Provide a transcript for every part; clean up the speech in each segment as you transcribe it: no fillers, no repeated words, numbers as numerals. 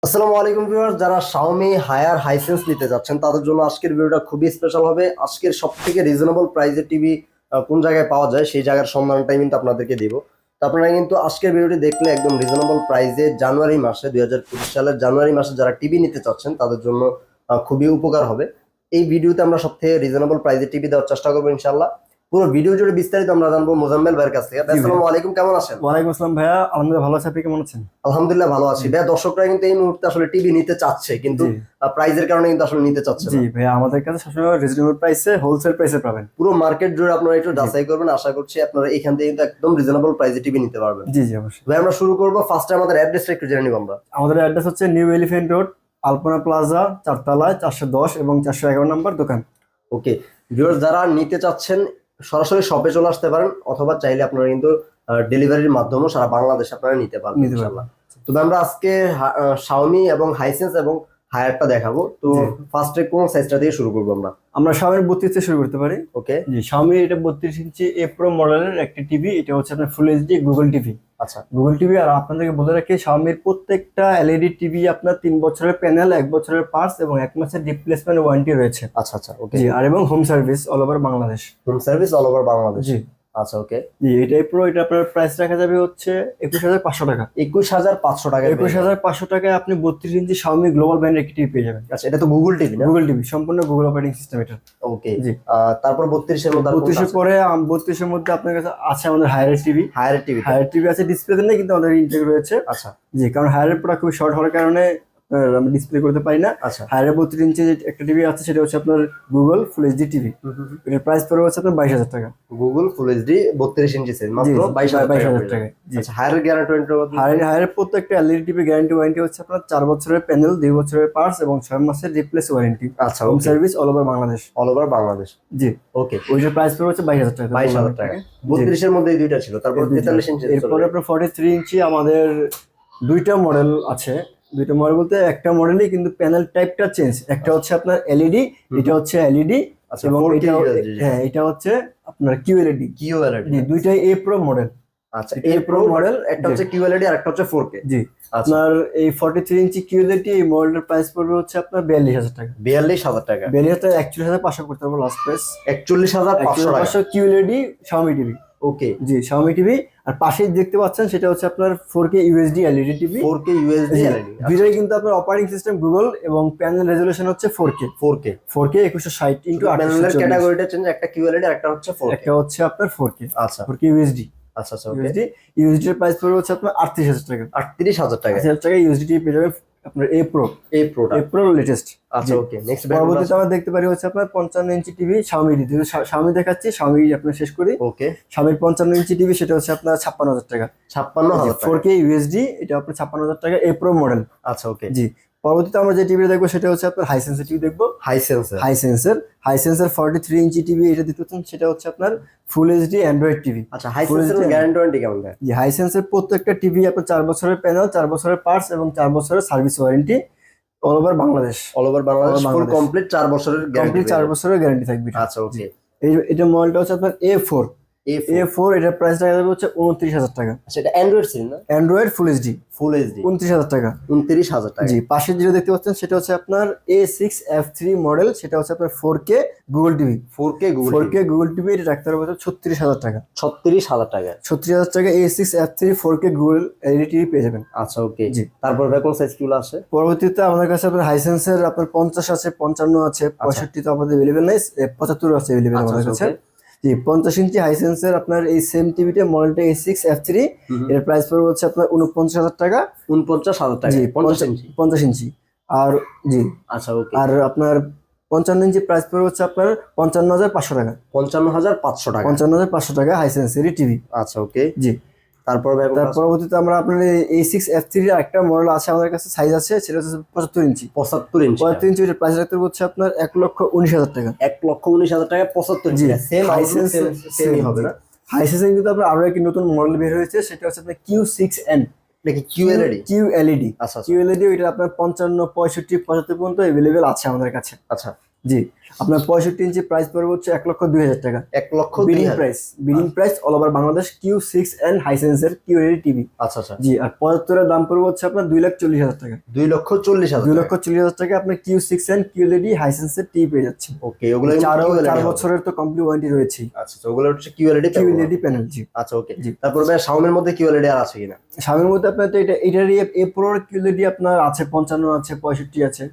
আসসালামু আলাইকুম ভিউয়ার্স, যারা Xiaomi হায়ার হাইসেন্স নিতে যাচ্ছেন তাদের জন্য আজকের ভিডিওটা খুবই স্পেশাল হবে। আজকের সবথেকে রিজনেবল প্রাইসে টিভি কোন জায়গায় পাওয়া যায় সেই জায়গার সন্ধানটাই কিন্তু আপনাদেরকে দিব। তো আপনারা কিন্তু আজকের ভিডিওটি দেখলে একদম রিজনেবল প্রাইসে জানুয়ারি মাসে 2025 সালের জানুয়ারি মাসে যারা টিভি নিতে চাচ্ছেন তাদের জন্য খুবই উপকার হবে। এই ভিডিওতে আমরা সবথেকে রিজনেবল প্রাইসে টিভি দেওয়ার চেষ্টা করবো ইনশাআল্লাহ। পুরো ভিডিও জুড়ে বিস্তারিত আমরা জানবো মোজাম্মেল ভাইয়ের কাছ থেকে। আসসালামু আলাইকুম, কেমন আছেন? ওয়ালাইকুম আসসালাম ভাইয়া, আলহামদুলিল্লাহ ভালো আছি। আপনি কেমন আছেন? আলহামদুলিল্লাহ ভালো আছি ভাইয়া। দর্শকরা কিন্তু এই মুহূর্তে আসলে টিভি নিতে চাচ্ছে কিন্তু প্রাইজের কারণে কিন্তু আসলে নিতে চাচ্ছে না। জি ভাইয়া, আমাদের কাছে সবসময় রিজনেবল প্রাইসে হোলসেল প্রাইসে পাবেন। পুরো মার্কেট জুড়ে আপনারা একটু যাচাই করবেন, আশা করছি আপনারা এখান থেকে কিন্তু একদম রিজনেবল প্রাইসে টিভি নিতে পারবেন। জি জি অবশ্যই ভাই আমরা শুরু করবো, ফার্স্টে আমাদের অ্যাড্রেসটা একটু জেনে নিব আমরা। আমাদের অ্যাড্রেস হচ্ছে নিউ এলিফ্যান্ট রোড, আলপনা প্লাজা, 4তলায় 410 এবং 411 নম্বর দোকান। ওকে ভিউয়ার্স, যারা নিতে চাচ্ছেন সরাসরি শপে চলে আসতে পারেন, অথবা চাইলে আপনারা কিন্তু ডেলিভারির মাধ্যমেও সারা বাংলাদেশে আপনারা নিতে পারবেন ইনশাআল্লাহ। তবে আমরা আজকে Xiaomi এবং হাইসেন্স এবং হায়ারটা দেখাবো। তো ফার্স্টে কোন সাইজটা দিয়ে শুরু করবো আমরা? আমরা Xiaomi 32 থেকে শুরু করতে পারি। ওকে জি, Xiaomi এটা 32 ইঞ্চি এ প্রো মডেলের একটি টিভি। এটা হচ্ছে আপনার ফুল এইচডি গুগল টিভি। আচ্ছা, গুগল টিভি। আর আপনাদেরকে বলে রাখি, Xiaomiর প্রত্যেকটা এলইডি টিভি আপনার 3 বছরের প্যানেল, 1 বছরের পার্টস এবং 1 মাসের রিপ্লেসমেন্ট ওয়ারেন্টি রয়েছে। আচ্ছা আচ্ছা ওকে। জি, আর এবং home service all over Bangladesh. Home service all over Bangladesh. জি আচ্ছা ওকে। জি, এটা প্রো, এটা আপনার প্রাইস রাখা যাবে হচ্ছে 21,500 টাকা। 21,500 টাকা। 21,500 টাকায় আপনি 32 ইঞ্চি Xiaomi গ্লোবাল ব্র্যান্ডের একটি টিভি পেয়ে যাবেন। আচ্ছা, এটা তো গুগল টিভি না? গুগল টিভি, সম্পূর্ণ গুগল অপারেটিং সিস্টেম এটা। ওকে জি। তারপর 32 এর মধ্যে 32 এর পরে 32 এর মধ্যে আপনার কাছে আছে আমাদের হায়ার টিভি। হায়ার টিভি আছে, ডিসপ্লেতে নেই কিন্তু আমাদের ইনটেক রয়েছে। আচ্ছা জি, কারণ হায়ারের প্রোডাক্ট খুব শর্ট হওয়ার কারণে আমরা ডিসপ্লে করতে পারি না। আচ্ছা। হায়ারের 32 ইঞ্চি একটা টিভি আছে, সেটা হচ্ছে আপনার গুগল ফুল এইচডি টিভি। এটার প্রাইস পড়বে হচ্ছে আপনার 22,000 টাকা। গুগল ফুল এইচডি 32 ইঞ্চি সাইজ মাত্র 22,000 টাকা। আচ্ছা, হায়ার গ্যারান্টি হায়ারের প্রত্যেকটা এলইডি টিভি গ্যারান্টি ওয়ারেন্টি হচ্ছে আপনার 4 বছরের প্যানেল, 2 বছরের পার্টস এবং 6 মাসের রিপ্লেস ওয়ারেন্টি। আচ্ছা, home service all over Bangladesh. All over Bangladesh. জি ওকে। ওইটার প্রাইস পড়বে হচ্ছে 22,000 টাকা। 22,000 টাকা। 32 এর মধ্যে এই দুইটা ছিল, তারপর 43 ইঞ্চি। এরপরে আপনার 43 ইঞ্চি আমাদের দুইটা মডেল আছে। দুইটা মডেল বলতে একটা মডেলই কিন্তু প্যানেল টাইপটা চেঞ্জ। একটা হচ্ছে আপনার এলইডি, এটা হচ্ছে এলইডি এবং এটা হচ্ছে আপনার কিউএলইডি। জি, দুইটাই এ প্রো মডেল। আচ্ছা, এ প্রো মডেল, একটা হচ্ছে কিউএলইডি আর একটা হচ্ছে 4K। জি, আপনার এই 43 ইঞ্চি কিউএলইডি এই মডেলের প্রাইস পড়বে হচ্ছে আপনার 42,000 টাকা। 42,000 টাকা। 42,000, 41,500 করতে পারবো লাস্ট প্রাইস। 41,500 টাকা কিউএলইডি Xiaomi টিভি। ওকে জি, Xiaomi টিভি। আর পাশে দেখতে পাচ্ছেন সেটা হচ্ছে আপনার 4K USD LED TV. 4K USD LED. দুটোই কিন্তু আপনার অপারেটিং সিস্টেম গুগল এবং প্যানেল রেজোলিউশন হচ্ছে 4K 2160 ইনটু 840। ক্যাটাগরিটা চেঞ্জ, একটা কিউএলইডি আর একটা হচ্ছে 4K। একটা হচ্ছে আপনার 4K। আচ্ছা, 4K ইউএসডি। আচ্ছা আচ্ছা ওকে। ইউএসডি এর প্রাইস পড়বে হচ্ছে আপনার 38,000 টাকা। 38,000 টাকা। 38,000 টাকা ইউএসডি টিভি পেয়ে যাবেন আপনার এ প্রো লেটেস্ট। আচ্ছা ওকে। নেক্সট পরবর্তীতে আমরা দেখতে পারি হচ্ছে আপনার 55 inch TV Xiaomi TV. Xiaomi দেখাচ্ছি, Xiaomi আপনার শেষ করি। ওকে। Xiaomi 55 ইঞ্চি টিভি, সেটা হচ্ছে আপনার 56,000 টাকা। 56,000 টাকা। 4K ইউএসডি, এটা আপনার 56,000 টাকা এ প্রো মডেল। আচ্ছা ওকে। জি, পরবর্তীতে আমরা যে টিভি দেখবো সেটা হচ্ছে আপনার হাইসেন্সের টিভি দেখবো। হাইসেন্সের 43 ইঞ্চি টিভি এটা দেখতে পাচ্ছেন, সেটা হচ্ছে আপনার ফুল এইচডি অ্যান্ড্রয়েড টিভি। আচ্ছা, হাইসেন্সের গ্যারান্টি ওয়ারেন্টি কেমন দেয়? জি, হাইসেন্সের প্রত্যেকটা টিভি আপনার 4 বছরের প্যানেল, 4 বছরের পার্টস এবং 4 বছরের service warranty all over Bangladesh. Full complete 4 বছরের গ্যারান্টি। 4 বছরের গ্যারান্টি থাকবে। আচ্ছা ওকে। এটা মডেলটা হচ্ছে আপনার A4। এটার প্রাইস রাখা যাবে হচ্ছে 29,000 টাকা। আচ্ছা, এটা অ্যান্ড্রয়েড সিরিজ না? অ্যান্ড্রয়েড ফুল এইচডি 29,000 টাকা। 29,000 টাকা। জি, পাশে যেটা দেখতে পাচ্ছেন সেটা হচ্ছে আপনার A6F3 মডেল, সেটা হচ্ছে আপনার 4K Google TV. 4K Google TV, এটা রাখতে হবে 36,000 টাকা। 36,000 টাকা। 36,000 টাকা A6F3 4K Google LED TV পেয়ে যাবেন। আচ্ছা ওকে। জি, তারপর কোন সাইজ কিউল আছে? পরবর্তীতে আমাদের কাছে আপনার হাইসেন্সের আপনার 50 আছে, 55 আছে, 65 তো আমাদের अवेलेबल নাই, 75 আছে अवेलेबल আমাদের কাছে। জি, 50 ইঞ্চি হাইসেন্সের আপনার এই সেম টিভিটা মডেলটা A6F3, এর প্রাইস পড়বে হচ্ছে আপনার 49,000 টাকা। 49,000 টাকা। জি, 50 ইঞ্চি। আর জি, আচ্ছা ওকে। আর আপনার 55 ইঞ্চি প্রাইস পড়বে হচ্ছে আপনার 55,500 টাকা। 55,500 টাকা। 55,500 টাকা হাইসেন্সের টিভি। আচ্ছা ওকে। জি, তার পরবর্তীতে আমরা আপনার A6F3 এর একটা মডেল আছে আমাদের কাছে, সাইজ আছে, সেটা হচ্ছে 75 ইঞ্চি। 75 ইঞ্চি। এর প্রাইস রাখতে হচ্ছে আপনার 1,19,000 টাকা। 1,19,000 টাকা 75 ইঞ্চি। সেম সেমই হবে না? হাইসেন্সের কিন্তু আপনার আরো একটি নতুন মডেল বের হয়েছে, সেটা হচ্ছে আপনার Q6N। নাকি কিউএলইডি? কিউএলইডি। আচ্ছা কিউএলইডি, ওইটা আপনার 55, 65, 75 পর্যন্ত अवेलेबल আছে আমাদের কাছে। আচ্ছা, জি আপনার 65 ইঞ্চি প্রাইস পড়বে হচ্ছে 1,02,000 টাকা। 1,02,000 bidding price all over Bangladesh Q6 and হাইসেন্সের QLED টিভি। আচ্ছা আচ্ছা। জি আর 75 এর দাম পড়বে হচ্ছে আপনার 2,40,000 টাকা। 2,40,000 2,40,000 টাকা আপনি Q6 এন্ড QLED হাইসেন্সের টিভি পেয়ে যাচ্ছেন। ওকে, ওগুলো 4 বছরের তো কমপ্লিট ওয়ারেন্টি রয়েছে। আচ্ছা, ওগুলো হচ্ছে QLED প্যানেল। জি আচ্ছা ওকে। তারপর ভাই Xiaomi এর মধ্যে QLED আর আছে কিনা? Xiaomi এর মধ্যে আপনার তো এটারই A Pro এর QLED আপনার আছে 55 আছে 65 আছে।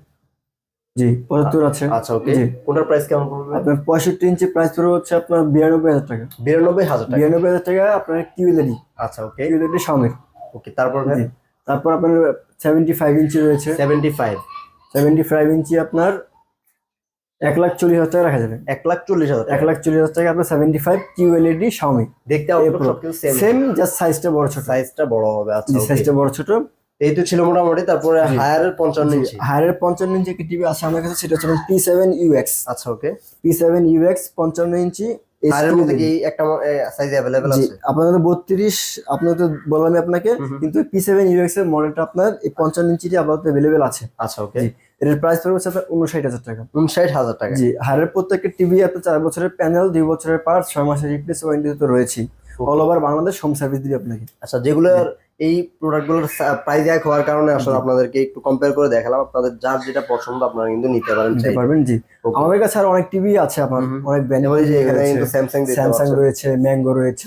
জি 75 আছে। আচ্ছা ওকে। কোনটার প্রাইস কেমন পড়বে? আপনার 65 ইঞ্চি প্রাইস পড়বে হচ্ছে আপনার 92,000 টাকা। 92,000 টাকা। 92,000 টাকা আপনার QLED। আচ্ছা ওকে। QLED Xiaomi। ওকে, তারপর ভাই? তারপর আপনার 75 ইঞ্চি রয়েছে। 75 ইঞ্চি আপনার 1,40,000 টাকা রাখা যাবে। 1,40,000 টাকা। 1,40,000 টাকা আপনার 75 QLED Xiaomi। দেখতে আউটলুক সবকিছু সেম, জাস্ট সাইজটা বড় ছোট। সাইজটা বড় হবে। আচ্ছা সাইজটা বড় ছোট। এই তো ছিল মোটামুটি। তারপরে হায়ারের 55 ইঞ্চি। হায়ারের 55 ইঞ্চি একটা টিভি আছে আমার কাছে, সেটা হচ্ছে P7UX। আচ্ছা ওকে। P7UX 55 ইঞ্চি। হায়ারের মধ্যে কি একটা সাইজ अवेलेबल আছে? আপনাদের 32 আপনাদের তো বললাম আপনাকে, কিন্তু P7UX এর মডেলটা আপনার এই 55 ইঞ্চিটি আপাতত अवेलेबल আছে। আচ্ছা ওকে। এর প্রাইস পড়বে হচ্ছে আপনার 59,000 টাকা। 59,000 টাকা। জি হায়ারের প্রত্যেকটা টিভি আপনার 4 বছরের প্যানেল, 2 বছরের পার্টস, 6 মাসের রিপ্লেস ওয়ারেন্টি তো রয়েছে। All over Bangladesh home service দিবে আপনাকে। আচ্ছা, যেগুলোর এই প্রোডাক্টগুলোর প্রাইস এক হওয়ার কারণে আসলে আপনাদেরকে একটু কম্পেয়ার করে দেখালাম। আপনাদের যার যেটা পছন্দ আপনারা কিন্তু নিতে পারবেন। জি আমাদের কাছে আর অনেক টিভি আছে, আমার অনেক ব্র্যান্ড। এখানে কিন্তু স্যামসাং রয়েছে, ম্যাঙ্গো রয়েছে,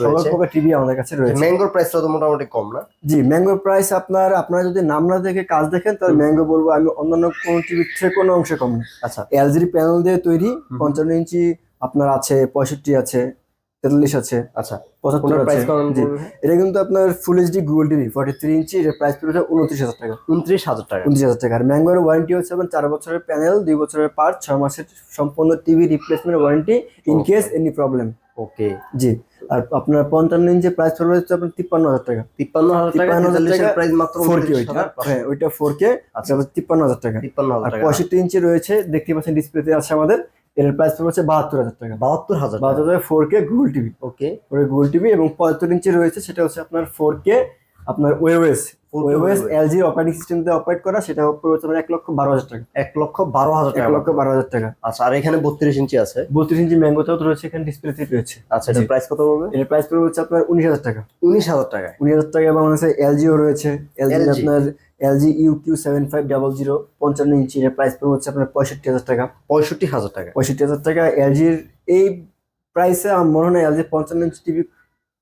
সকল প্রকার টিভি আমাদের কাছে রয়েছে। ম্যাঙ্গোর প্রাইসটা তো মোটামুটি কম না? জি ম্যাঙ্গোর প্রাইস আপনারা যদি নাম না দেখে কাজ দেখেন তাহলে ম্যাঙ্গো বলবো আমি অন্যান্য কোনো টিভির থেকে কোনো অংশে কম না। আচ্ছা, এলজির প্যানেল দিয়ে তৈরি 55 ইঞ্চি আপনার আছে, 65 আছে, 43 আছে। আচ্ছা 75 প্রাইস আছে। কেমন? এটা কিন্তু আপনার ফুল এইচডি গুগল টিভি 43 ইঞ্চি, এর প্রাইস পড়বে 29,000 টাকা। 29,000 টাকা। 29,000 টাকা। আর ম্যাঙ্গোর ওয়ারেন্টি হচ্ছে আপনার 4 বছরের প্যানেল, 2 বছরের পার্ট, 6 মাসের সম্পূর্ণ TV replacement warranty in case any problem. Okay. জি আর আপনার 55 ইঞ্চি প্রাইস পড়বে হচ্ছে আপনার 53,000 টাকা। 53,000 টাকা। 43 প্রাইস মাত্র 4K ওইটা। হ্যাঁ ওইটা 4K। আচ্ছা 53,000 টাকা। 53,000 টাকা। 65 ইঞ্চি রয়েছে, দেখতে পাচ্ছেন ডিসপ্লেতে আছে আমাদের। এর প্রাইস পড়বে হচ্ছে 72,000 টাকা। 72,000 4K গুগল টিভি। ওকে। ওই গুগল টিভি। এবং 75 ইঞ্চি রয়েছে, সেটা হচ্ছে আপনার 4K আপনার ওএস এলজি অপারেটিং সিস্টেম দিয়ে অপারেট করা, সেটা পড়বে আপনার 1,12,000 টাকা। 1,12,000 টাকা। 1,12,000 টাকা। আচ্ছা, আর এখানে 32 ইঞ্চি আছে। 32 ইঞ্চি ম্যাঙ্গোতেও রয়েছে, এখানে ডিসপ্লেতে রয়েছে। আচ্ছা, এটার প্রাইস কত পড়বে? এর প্রাইস পড়বে হচ্ছে আপনার 19,000 টাকা। 19,000 টাকা। 19,000 টাকা। এবং আছে এলজিও রয়েছে, এলজি আপনার এলজি UQ7500 55 ইঞ্চি, এর প্রাইস পড়বে হচ্ছে আপনার 65,000 টাকা। 65,000 টাকা। 65,000 টাকা। এলজির এই প্রাইসে আমার মনে হয় এলজি 55 ইঞ্চি টিভি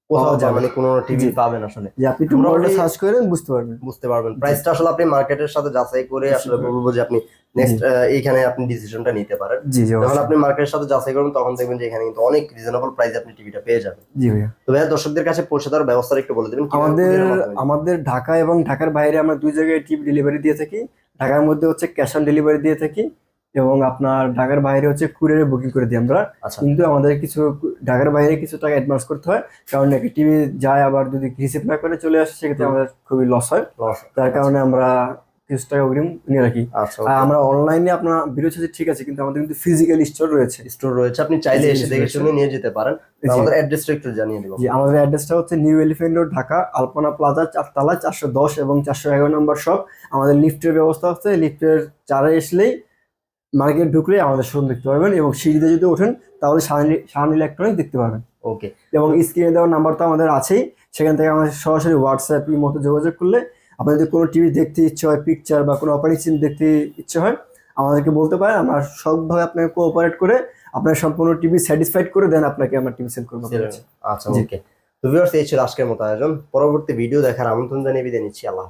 কোথাও যাবে মানে কোনো টিভি পাবেন আসলে। যে আপনি একটু মডেলটা সার্চ করেন বুঝতে পারবেন। প্রাইসটা আসলে আপনি মার্কেটের সাথে যাচাই করে আসলে বলবো যে আপনি নেক্সট এইখানে আপনি ডিসিশনটা নিতে পারেন। জি যখন আপনি মার্কেটের সাথে যাচাই করবেন তখন দেখবেন যে এখানে কিন্তু অনেক রিজনেবল প্রাইসে আপনি টিভিটা পেয়ে যাবেন। জি ভাইয়া। তো ভাইয়া দর্শকদের কাছে পৌঁছে দেওয়ার ব্যবস্থাটা একটু বলে দিবেন। আমাদের ঢাকা এবং ঢাকার বাইরে আমরা 2 জায়গায় টিভি ডেলিভারি দিয়ে থাকি। ঢাকার মধ্যে হচ্ছে ক্যাশ অন ডেলিভারি দিয়ে থাকি, এবং আপনার ঢাকার বাইরে হচ্ছে কুরিয়ারে বুকিং করে দিই আমরা। কিন্তু আমাদের কিছু ঢাকার বাইরে কিছু টাকা অ্যাডভান্স করতে হয়, কারণ একটা টিভি যায় আবার যদি রিসিভ না করে চলে আসে সেক্ষেত্রে আমাদের খুবই লস হয়। তার কারণে আমরা কিছু টাকা অগ্রিম নিয়ে রাখি। আর আমরা অনলাইনে আপনার ভিডিও চার্জ ঠিক আছে, কিন্তু আমাদের কিন্তু ফিজিক্যাল স্টোর রয়েছে। আপনি চাইলে এসে দেখে শুনে নিয়ে যেতে পারেন। আমাদের অ্যাড্রেসটা একটু জানিয়ে দিব। জি আমাদের অ্যাড্রেসটা হচ্ছে নিউ এলিফ্যান্ট রোড, ঢাকা, আলপনা প্লাজা 4 তলা 410 এবং 411 নম্বর শপ। আমাদের লিফটের ব্যবস্থা আছে, লিফটের 4 এসলেই মার্কেট ঢুকলে আমাদের শোরুম দেখতে পারবেন, এবং সিঁড়িতে যদি ওঠেন তাহলে শাহান ইলেকট্রনিক্স দেখতে পারবেন। ওকে। এবং স্ক্রিনে দেওয়ার নাম্বার তো আমাদের আছেই, সেখান থেকে আমাদের সরাসরি হোয়াটসঅ্যাপ মতো যোগাযোগ করলে আপনাদের যদি কোনো টিভি দেখতে ইচ্ছে হয়, পিকচার বা কোনো অপারেটিং সিস্টেম দেখতে ইচ্ছে হয় আমাদেরকে বলতে পারেন। আমরা সবভাবে আপনাকে কোঅপারেট করে আপনার সম্পূর্ণ টিভি স্যাটিসফাইড করে দেন আপনাকে আমরা টিভি সেল করবো। আচ্ছা ওকে। তো ভিউয়ার্স, এই ছিল আজকের মতো আয়োজন। পরবর্তী ভিডিও দেখার আমন্ত্রণ জানিয়ে বিদায় নিচ্ছি। আল্লাহ।